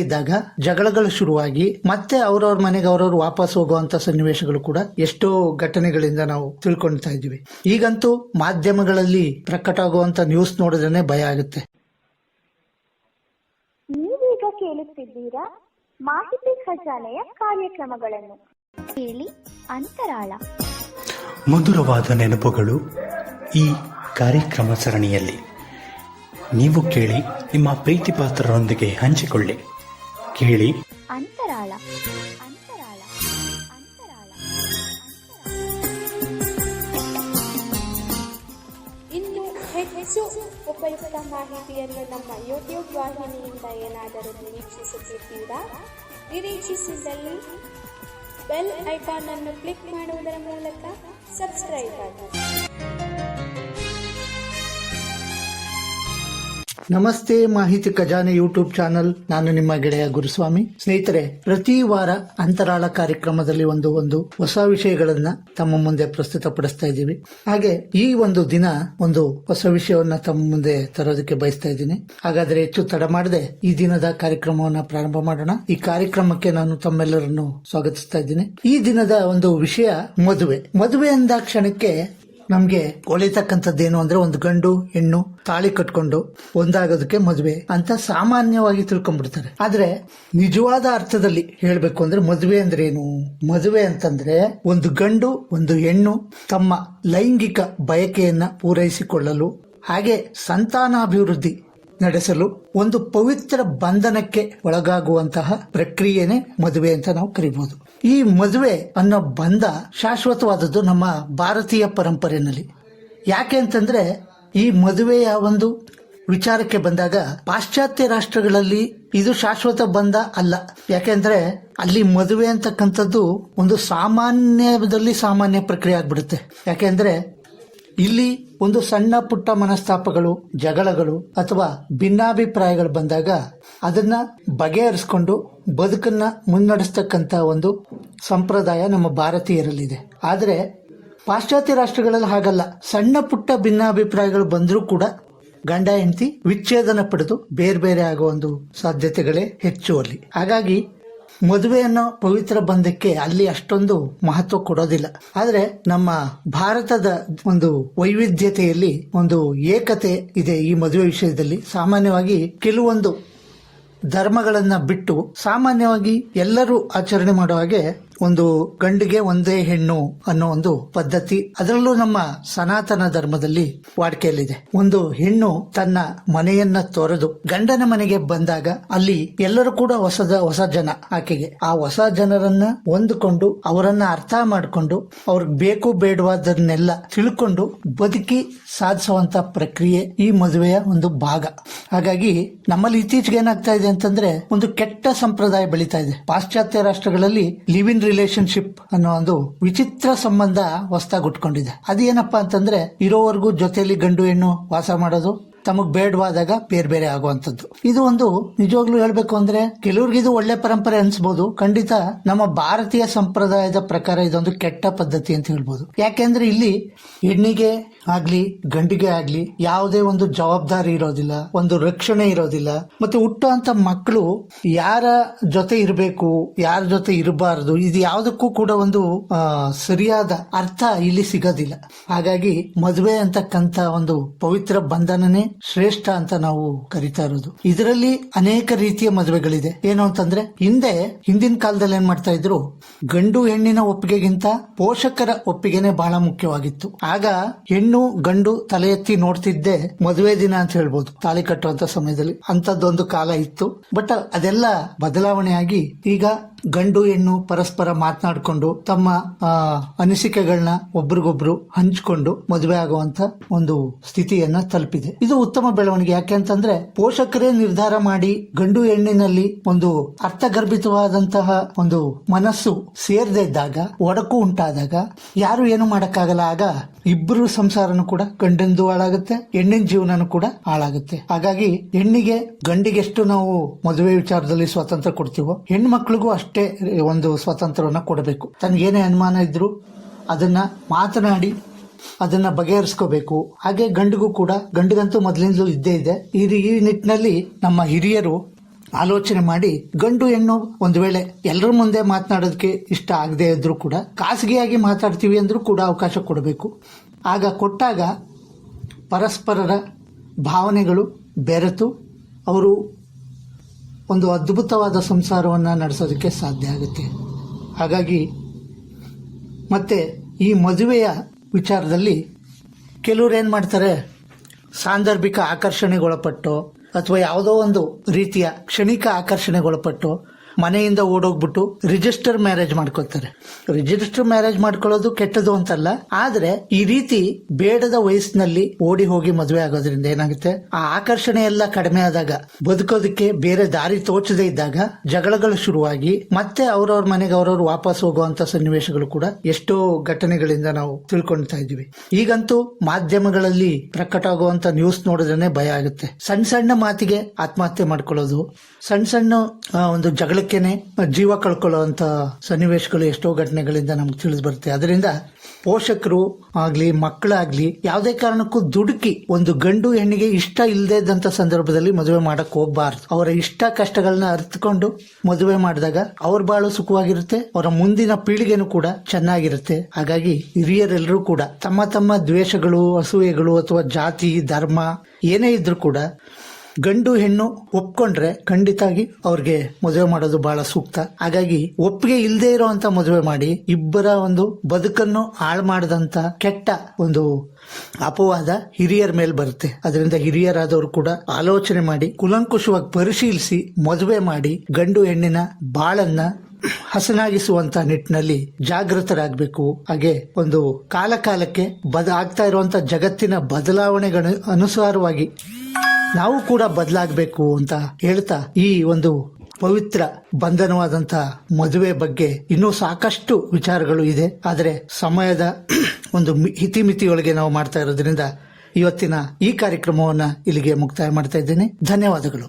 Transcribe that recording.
ಇದ್ದಾಗ ಜಗಳಗಳು ಶುರುವಾಗಿ ಮತ್ತೆ ಅವ್ರವ್ರ ಮನೆಗೆ ಅವ್ರವ್ರು ವಾಪಸ್ ಹೋಗುವಂತ ಸನ್ನಿವೇಶಗಳು ಕೂಡ ಎಷ್ಟೋ ಘಟನೆಗಳಿಂದ ನಾವು ತಿಳ್ಕೊಳ್ತಾ ಇದ್ದೀವಿ. ಈಗಂತೂ ಮಾಧ್ಯಮಗಳಲ್ಲಿ ಪ್ರಕಟ ಆಗುವಂತ ನ್ಯೂಸ್ ನೋಡಿದ್ರೆ ಭಯ ಆಗುತ್ತೆ. ನೀವೀಗ ಕೇಳುತ್ತಿದ್ದೀರಾ ಮಾಹಿತಿ ಖಜಾನೆಯ ಕಾರ್ಯಕ್ರಮಗಳನ್ನು. ಕೇಳಿ ಅಂತರಾಳ. ಮಧುರವಾದ ನೆನಪುಗಳು ಈ ಕಾರ್ಯಕ್ರಮ ಸರಣಿಯಲ್ಲಿ. ನೀವು ಕೇಳಿ, ನಿಮ್ಮ ಪ್ರೀತಿ ಪಾತ್ರರೊಂದಿಗೆ ಹಂಚಿಕೊಳ್ಳಿ. ಕೇಳಿ ಅಂತರಾಳ. ಅಂತರಾಳ. ಅಂತರಾಳ. ಇನ್ನು ಹೆಚ್ಚು ಉಪಯುಕ್ತ ಮಾಹಿತಿಯನ್ನು ನಮ್ಮ ಯೂಟ್ಯೂಬ್ ವಾಹಿನಿಯಿಂದ ಏನಾದರೂ ನಿರೀಕ್ಷಿಸುತ್ತಿದ್ದೀರಾ? ನಿರೀಕ್ಷಿಸಿದಲ್ಲಿ ಬೆಲ್ ಐಕಾನ್ ಅನ್ನು ಕ್ಲಿಕ್ ಮಾಡುವುದರ ಮೂಲಕ ಸಬ್ಸ್ಕ್ರೈಬ್ ಆಗಿ. ನಮಸ್ತೆ ಮಾಹಿತಿ ಖಜಾನೆ ಯೂಟ್ಯೂಬ್ ಚಾನಲ್. ನಾನು ನಿಮ್ಮ ಗೆಳೆಯ ಗುರುಸ್ವಾಮಿ. ಸ್ನೇಹಿತರೆ, ಪ್ರತಿ ವಾರ ಅಂತರಾಳ ಕಾರ್ಯಕ್ರಮದಲ್ಲಿ ಒಂದು ಹೊಸ ವಿಷಯಗಳನ್ನ ತಮ್ಮ ಮುಂದೆ ಪ್ರಸ್ತುತಪಡಿಸ್ತಾ ಇದ್ದೀವಿ. ಹಾಗೆ ಈ ಒಂದು ದಿನ ಒಂದು ಹೊಸ ವಿಷಯವನ್ನ ತಮ್ಮ ಮುಂದೆ ತರೋದಕ್ಕೆ ಬಯಸ್ತಾ ಇದ್ದೀನಿ. ಹಾಗಾದ್ರೆ ಹೆಚ್ಚು ತಡ ಮಾಡದೆ ಈ ದಿನದ ಕಾರ್ಯಕ್ರಮವನ್ನ ಪ್ರಾರಂಭ ಮಾಡೋಣ. ಈ ಕಾರ್ಯಕ್ರಮಕ್ಕೆ ನಾನು ತಮ್ಮೆಲ್ಲರನ್ನು ಸ್ವಾಗತಿಸ್ತಾ ಇದ್ದೀನಿ. ಈ ದಿನದ ಒಂದು ವಿಷಯ ಮದುವೆ. ಮದುವೆ ಅಂದ ಕ್ಷಣಕ್ಕೆ ನಮ್ಗೆ ಒಳಿತಕ್ಕಂಥದ್ದೇನು ಅಂದ್ರೆ ಒಂದು ಗಂಡು ಹೆಣ್ಣು ತಾಳಿ ಕಟ್ಕೊಂಡು ಒಂದಾಗೋದಕ್ಕೆ ಮದುವೆ ಅಂತ ಸಾಮಾನ್ಯವಾಗಿ ತಿಳ್ಕೊಂಡ್ಬಿಡ್ತಾರೆ. ಆದ್ರೆ ನಿಜವಾದ ಅರ್ಥದಲ್ಲಿ ಹೇಳ್ಬೇಕು ಅಂದ್ರೆ ಮದುವೆ ಅಂದ್ರೆ ಏನು? ಮದುವೆ ಅಂತಂದ್ರೆ ಒಂದು ಗಂಡು ಒಂದು ಹೆಣ್ಣು ತಮ್ಮ ಲೈಂಗಿಕ ಬಯಕೆಯನ್ನ ಪೂರೈಸಿಕೊಳ್ಳಲು ಹಾಗೆ ಸಂತಾನಾಭಿವೃದ್ಧಿ ನಡೆಸಲು ಒಂದು ಪವಿತ್ರ ಬಂಧನಕ್ಕೆ ಒಳಗಾಗುವಂತಹ ಪ್ರಕ್ರಿಯೆನೇ ಮದುವೆ ಅಂತ ನಾವು ಕರಿಬಹುದು. ಈ ಮದುವೆ ಅನ್ನೋ ಬಂಧ ಶಾಶ್ವತವಾದದ್ದು ನಮ್ಮ ಭಾರತೀಯ ಪರಂಪರೆಯಲ್ಲಿ. ಯಾಕೆ ಅಂತಂದ್ರೆ ಈ ಮದುವೆಯ ಒಂದು ವಿಚಾರಕ್ಕೆ ಬಂದಾಗ ಪಾಶ್ಚಾತ್ಯ ರಾಷ್ಟ್ರಗಳಲ್ಲಿ ಇದು ಶಾಶ್ವತ ಬಂಧ ಅಲ್ಲ. ಯಾಕೆಂದ್ರೆ ಅಲ್ಲಿ ಮದುವೆ ಅಂತಕ್ಕಂಥದ್ದು ಒಂದು ಸಾಮಾನ್ಯದಲ್ಲಿ ಸಾಮಾನ್ಯ ಪ್ರಕ್ರಿಯೆ ಆಗ್ಬಿಡುತ್ತೆ. ಯಾಕೆಂದ್ರೆ ಇಲ್ಲಿ ಒಂದು ಸಣ್ಣ ಪುಟ್ಟ ಮನಸ್ತಾಪಗಳು, ಜಗಳಗಳು ಅಥವಾ ಭಿನ್ನಾಭಿಪ್ರಾಯಗಳು ಬಂದಾಗ ಅದನ್ನ ಬಗೆಹರಿಸಿಕೊಂಡು ಬದುಕನ್ನ ಮುನ್ನಡೆಸ್ತಕ್ಕಂತ ಒಂದು ಸಂಪ್ರದಾಯ ನಮ್ಮ ಭಾರತೀಯರಲ್ಲಿದೆ. ಆದರೆ ಪಾಶ್ಚಾತ್ಯ ರಾಷ್ಟ್ರಗಳಲ್ಲಿ ಹಾಗಲ್ಲ. ಸಣ್ಣ ಪುಟ್ಟ ಭಿನ್ನಾಭಿಪ್ರಾಯಗಳು ಬಂದರೂ ಕೂಡ ಗಂಡ ಹೆಂಡತಿ ವಿಚ್ಛೇದನ ಪಡೆದು ಬೇರೆ ಬೇರೆ ಆಗೋ ಒಂದು ಸಾಧ್ಯತೆಗಳೇ ಹೆಚ್ಚು ಅಲ್ಲಿ. ಹಾಗಾಗಿ ಮದುವೆ ಅನ್ನೋ ಪವಿತ್ರ ಬಂಧಕ್ಕೆ ಅಲ್ಲಿ ಅಷ್ಟೊಂದು ಮಹತ್ವ ಕೊಡೋದಿಲ್ಲ. ಆದ್ರೆ ನಮ್ಮ ಭಾರತದ ಒಂದು ವೈವಿಧ್ಯತೆಯಲ್ಲಿ ಒಂದು ಏಕತೆ ಇದೆ ಈ ಮದುವೆ ವಿಷಯದಲ್ಲಿ. ಸಾಮಾನ್ಯವಾಗಿ ಕೆಲವೊಂದು ಧರ್ಮಗಳನ್ನ ಬಿಟ್ಟು ಸಾಮಾನ್ಯವಾಗಿ ಎಲ್ಲರೂ ಆಚರಣೆ ಮಾಡೋ ಹಾಗೆ ಒಂದು ಗಂಡಿಗೆ ಒಂದೇ ಹೆಣ್ಣು ಅನ್ನೋ ಒಂದು ಪದ್ಧತಿ ಅದರಲ್ಲೂ ನಮ್ಮ ಸನಾತನ ಧರ್ಮದಲ್ಲಿ ವಾಡಿಕೆಯಲ್ಲಿದೆ. ಒಂದು ಹೆಣ್ಣು ತನ್ನ ಮನೆಯನ್ನ ತೊರೆದು ಗಂಡನ ಮನೆಗೆ ಬಂದಾಗ ಅಲ್ಲಿ ಎಲ್ಲರೂ ಕೂಡ ಹೊಸ ಜನ. ಆಕೆಗೆ ಆ ಹೊಸ ಜನರನ್ನ ಹೊಂದಿಕೊಂಡು ಅವರನ್ನ ಅರ್ಥ ಮಾಡಿಕೊಂಡು ಅವ್ರಿಗೆ ಬೇಕು ಬೇಡವಾದನ್ನೆಲ್ಲ ತಿಳ್ಕೊಂಡು ಬದುಕಿ ಸಾಧಿಸುವಂತ ಪ್ರಕ್ರಿಯೆ ಈ ಮದುವೆಯ ಒಂದು ಭಾಗ. ಹಾಗಾಗಿ ನಮ್ಮಲ್ಲಿ ಇತ್ತೀಚೆಗೆ ಏನಾಗ್ತಾ ಇದೆ ಅಂತಂದ್ರೆ ಒಂದು ಕೆಟ್ಟ ಸಂಪ್ರದಾಯ ಬೆಳೀತಾ ಇದೆ. ಪಾಶ್ಚಾತ್ಯ ರಾಷ್ಟ್ರಗಳಲ್ಲಿ ಲಿವ್ ಇನ್ ರಿಲೇಶನ್ಶಿಪ್ ಅನ್ನೋ ಒಂದು ವಿಚಿತ್ರ ಸಂಬಂಧ ಹೊಸದಾಗಿ ಉಟ್ಕೊಂಡಿದೆ. ಅದೇನಪ್ಪಾ ಅಂತಂದ್ರೆ ಇರೋವರೆಗೂ ಜೊತೆಯಲ್ಲಿ ಗಂಡು ಹೆಣ್ಣು ವಾಸ ಮಾಡೋದು, ತಮಗ್ ಬೇಡವಾದಾಗ ಬೇರೆ ಬೇರೆ ಆಗುವಂತದ್ದು. ಇದು ಒಂದು ನಿಜವಾಗ್ಲೂ ಹೇಳ್ಬೇಕು ಅಂದ್ರೆ ಕೆಲವ್ರಿಗೆ ಇದು ಒಳ್ಳೆ ಪರಂಪರೆ ಅನ್ಸ್ಬೋದು. ಖಂಡಿತ ನಮ್ಮ ಭಾರತೀಯ ಸಂಪ್ರದಾಯದ ಪ್ರಕಾರ ಇದೊಂದು ಕೆಟ್ಟ ಪದ್ಧತಿ ಅಂತ ಹೇಳ್ಬೋದು. ಯಾಕೆಂದ್ರೆ ಇಲ್ಲಿ ಹೆಣ್ಣಿಗೆ ಆಗ್ಲಿ ಗಂಡಿಗೆ ಆಗ್ಲಿ ಯಾವುದೇ ಒಂದು ಜವಾಬ್ದಾರಿ ಇರೋದಿಲ್ಲ, ಒಂದು ರಕ್ಷಣೆ ಇರೋದಿಲ್ಲ. ಮತ್ತೆ ಹುಟ್ಟುವಂತ ಮಕ್ಕಳು ಯಾರ ಜೊತೆ ಇರಬೇಕು, ಯಾರ ಜೊತೆ ಇರಬಾರದು, ಇದು ಯಾವುದಕ್ಕೂ ಕೂಡ ಒಂದು ಸರಿಯಾದ ಅರ್ಥ ಇಲ್ಲಿ ಸಿಗೋದಿಲ್ಲ. ಹಾಗಾಗಿ ಮದುವೆ ಅಂತಕ್ಕಂತ ಒಂದು ಪವಿತ್ರ ಬಂಧನನೇ ಶ್ರೇಷ್ಠ ಅಂತ ನಾವು ಕರಿತಾ ಇರೋದು. ಇದರಲ್ಲಿ ಅನೇಕ ರೀತಿಯ ಮದುವೆಗಳಿದೆ. ಏನು ಅಂತಂದ್ರೆ ಹಿಂದಿನ ಕಾಲದಲ್ಲಿ ಏನ್ ಮಾಡ್ತಾ ಇದ್ರು, ಗಂಡು ಹೆಣ್ಣಿನ ಒಪ್ಪಿಗೆಗಿಂತ ಪೋಷಕರ ಒಪ್ಪಿಗೆನೆ ಬಹಳ ಮುಖ್ಯವಾಗಿತ್ತು. ಆಗ ಹೆಣ್ಣು ಗಂಡು ತಲೆ ಎತ್ತಿ ನೋಡ್ತಿದ್ದೆ ಮದುವೆ ದಿನ ಅಂತ ಹೇಳ್ಬೋದು. ತಾಳಿ ಕಟ್ಟುವಂತ ಸಮಯದಲ್ಲಿ ಅಂತದ್ದೊಂದು ಕಾಲ ಇತ್ತು. ಬಟ್ ಅದೆಲ್ಲ ಬದಲಾವಣೆಯಾಗಿ ಈಗ ಗಂಡು ಹೆಣ್ಣು ಪರಸ್ಪರ ಮಾತನಾಡಿಕೊಂಡು ತಮ್ಮ ಅನಿಸಿಕೆಗಳನ್ನ ಒಬ್ರಿಗೊಬ್ರು ಹಂಚಿಕೊಂಡು ಮದುವೆ ಆಗುವಂತ ಒಂದು ಸ್ಥಿತಿಯನ್ನ ತಲುಪಿದೆ. ಇದು ಉತ್ತಮ ಬೆಳವಣಿಗೆ. ಯಾಕೆ ಅಂತಂದ್ರೆ ಪೋಷಕರೇ ನಿರ್ಧಾರ ಮಾಡಿ ಗಂಡು ಹೆಣ್ಣಿನಲ್ಲಿ ಒಂದು ಅರ್ಥಗರ್ಭಿತವಾದಂತಹ ಒಂದು ಮನಸ್ಸು ಸೇರದೇ ಇದ್ದಾಗ, ಒಡಕು ಉಂಟಾದಾಗ ಯಾರು ಏನು ಮಾಡಕ್ಕಾಗಲ್ಲ. ಆಗ ಇಬ್ಬರು ಸಂಸಾರನು ಕೂಡ ಗಂಡಂದು ಹಾಳಾಗುತ್ತೆ, ಹೆಣ್ಣಿನ ಜೀವನನು ಕೂಡ ಹಾಳಾಗುತ್ತೆ. ಹಾಗಾಗಿ ಹೆಣ್ಣಿಗೆ ಗಂಡಿಗೆ ಎಷ್ಟು ನಾವು ಮದುವೆ ವಿಚಾರದಲ್ಲಿ ಸ್ವಾತಂತ್ರ್ಯ ಕೊಡ್ತೀವೋ ಹೆಣ್ಣು ಮಕ್ಕಳಿಗೂ ಅಷ್ಟೇ ಒಂದು ಸ್ವಾತಂತ್ರ್ಯವನ್ನ ಕೊಡಬೇಕು. ತನಗೇನೇ ಅನುಮಾನ ಇದ್ರು ಅದನ್ನ ಮಾತನಾಡಿ ಅದನ್ನ ಬಗೆಹರಿಸ್ಕೋಬೇಕು. ಹಾಗೆ ಗಂಡಿಗೂ ಕೂಡ, ಗಂಡಿಗಂತೂ ಮೊದಲಿಂದಲೂ ಇದ್ದೇ ಇದೆ. ಈ ನಿಟ್ಟಿನಲ್ಲಿ ನಮ್ಮ ಹಿರಿಯರು ಆಲೋಚನೆ ಮಾಡಿ ಗಂಡು ಹೆಣ್ಣು ಒಂದು ವೇಳೆ ಎಲ್ಲರ ಮುಂದೆ ಮಾತನಾಡೋದಕ್ಕೆ ಇಷ್ಟ ಆಗದೆ ಇದ್ರೂ ಕೂಡ ಖಾಸಗಿಯಾಗಿ ಮಾತಾಡ್ತೀವಿ ಅಂದ್ರೂ ಕೂಡ ಅವಕಾಶ ಕೊಡಬೇಕು. ಆಗ ಕೊಟ್ಟಾಗ ಪರಸ್ಪರರ ಭಾವನೆಗಳು ಬೆರೆತು ಅವರು ಒಂದು ಅದ್ಭುತವಾದ ಸಂಸಾರವನ್ನು ನಡೆಸೋದಕ್ಕೆ ಸಾಧ್ಯ ಆಗುತ್ತೆ. ಹಾಗಾಗಿ ಮತ್ತೆ ಈ ಮದುವೆಯ ವಿಚಾರದಲ್ಲಿ ಕೆಲವ್ರು ಏನು ಮಾಡ್ತಾರೆ, ಸಾಂದರ್ಭಿಕ ಆಕರ್ಷಣೆಗೊಳಪಟ್ಟು ಅಥವಾ ಯಾವುದೋ ಒಂದು ರೀತಿಯ ಕ್ಷಣಿಕ ಆಕರ್ಷಣೆಗೊಳಪಟ್ಟು ಮನೆಯಿಂದ ಓಡೋಗ್ಬಿಟ್ಟು ರಿಜಿಸ್ಟರ್ ಮ್ಯಾರೇಜ್ ಮಾಡ್ಕೊತಾರೆ. ರಿಜಿಸ್ಟರ್ ಮ್ಯಾರೇಜ್ ಮಾಡ್ಕೊಳ್ಳೋದು ಕೆಟ್ಟದು ಅಂತಲ್ಲ, ಆದ್ರೆ ಈ ರೀತಿ ಬೇಡದ ವಯಸ್ಸಿನಲ್ಲಿ ಓಡಿ ಹೋಗಿ ಮದುವೆ ಆಗೋದ್ರಿಂದ ಏನಾಗುತ್ತೆ, ಆ ಆಕರ್ಷಣೆ ಎಲ್ಲ ಕಡಿಮೆ ಆದಾಗ ಬದುಕೋದಕ್ಕೆ ಬೇರೆ ದಾರಿ ತೋಚದೇ ಇದ್ದಾಗ ಜಗಳಗಳು ಶುರುವಾಗಿ ಮತ್ತೆ ಅವ್ರವ್ರ ಮನೆಗೆ ಅವ್ರವ್ರು ವಾಪಸ್ ಹೋಗುವಂತ ಸನ್ನಿವೇಶಗಳು ಕೂಡ ಎಷ್ಟೋ ಘಟನೆಗಳಿಂದ ನಾವು ತಿಳ್ಕೊಳ್ತಾ ಇದೀವಿ. ಈಗಂತೂ ಮಾಧ್ಯಮಗಳಲ್ಲಿ ಪ್ರಕಟ ಆಗುವಂತ ನ್ಯೂಸ್ ನೋಡಿದ್ರೆ ಭಯ ಆಗುತ್ತೆ. ಸಣ್ಣ ಸಣ್ಣ ಮಾತಿಗೆ ಆತ್ಮಹತ್ಯೆ ಮಾಡ್ಕೊಳ್ಳೋದು, ಸಣ್ಣ ಸಣ್ಣ ಒಂದು ಜಗಳಕ್ಕೇನೆ ಜೀವ ಕಳ್ಕೊಳ್ಳುವಂತ ಸನ್ನಿವೇಶಗಳು ಎಷ್ಟೋ ಘಟನೆಗಳಿಂದ ನಮ್ಗೆ ತಿಳಿದು ಬರುತ್ತೆ. ಅದರಿಂದ ಪೋಷಕರು ಆಗ್ಲಿ ಮಕ್ಕಳಾಗ್ಲಿ ಯಾವುದೇ ಕಾರಣಕ್ಕೂ ದುಡುಕಿ ಒಂದು ಗಂಡು ಹೆಣ್ಣಿಗೆ ಇಷ್ಟ ಇಲ್ಲದೆ ಇದ್ದಂತ ಸಂದರ್ಭದಲ್ಲಿ ಮದುವೆ ಮಾಡಕ್ ಹೋಗ್ಬಾರ್ದು. ಅವರ ಇಷ್ಟ ಕಷ್ಟಗಳನ್ನ ಅರ್ಥಕೊಂಡು ಮದುವೆ ಮಾಡಿದಾಗ ಅವ್ರ ಬಾಳು ಸುಖವಾಗಿರುತ್ತೆ, ಅವರ ಮುಂದಿನ ಪೀಳಿಗೆನೂ ಕೂಡ ಚೆನ್ನಾಗಿರುತ್ತೆ. ಹಾಗಾಗಿ ಹಿರಿಯರೆಲ್ಲರೂ ಕೂಡ ತಮ್ಮ ತಮ್ಮ ದ್ವೇಷಗಳು, ಅಸೂಯೆಗಳು ಅಥವಾ ಜಾತಿ ಧರ್ಮ ಏನೇ ಇದ್ರೂ ಕೂಡ ಗಂಡು ಹೆಣ್ಣು ಒಪ್ಕೊಂಡ್ರೆ ಖಂಡಿತಾಗಿ ಅವ್ರಿಗೆ ಮದುವೆ ಮಾಡೋದು ಬಹಳ ಸೂಕ್ತ. ಹಾಗಾಗಿ ಒಪ್ಪಿಗೆ ಇಲ್ಲದೆ ಇರೋಂತ ಮದುವೆ ಮಾಡಿ ಇಬ್ಬರ ಒಂದು ಬದುಕನ್ನು ಹಾಳು ಮಾಡದಂತ ಕೆಟ್ಟ ಒಂದು ಅಪವಾದ ಹಿರಿಯರ ಮೇಲೆ ಬರುತ್ತೆ. ಅದರಿಂದ ಹಿರಿಯರಾದವರು ಕೂಡ ಆಲೋಚನೆ ಮಾಡಿ ಕೂಲಂಕುಷವಾಗಿ ಪರಿಶೀಲಿಸಿ ಮದುವೆ ಮಾಡಿ ಗಂಡು ಹೆಣ್ಣಿನ ಬಾಳನ್ನ ಹಸನಾಗಿಸುವಂತ ನಿಟ್ಟಿನಲ್ಲಿ ಜಾಗೃತರಾಗಬೇಕು. ಹಾಗೆ ಒಂದು ಕಾಲಕ್ಕೆ ಆಗ್ತಾ ಇರುವಂತ ಜಗತ್ತಿನ ಬದಲಾವಣೆಗಳ ಅನುಸಾರವಾಗಿ ನಾವು ಕೂಡ ಬದಲಾಗಬೇಕು ಅಂತ ಹೇಳ್ತಾ ಈ ಒಂದು ಪವಿತ್ರ ಬಂಧನವಾದಂತ ಮದುವೆ ಬಗ್ಗೆ ಇನ್ನೂ ಸಾಕಷ್ಟು ವಿಚಾರಗಳು ಇದೆ. ಆದರೆ ಸಮಯದ ಒಂದು ಇತಿಮಿತಿಯೊಳಗೆ ನಾವು ಮಾಡ್ತಾ ಇರೋದ್ರಿಂದ ಇವತ್ತಿನ ಈ ಕಾರ್ಯಕ್ರಮವನ್ನ ಇಲ್ಲಿಗೆ ಮುಕ್ತಾಯ ಮಾಡ್ತಾ ಇದ್ದೇನೆ. ಧನ್ಯವಾದಗಳು.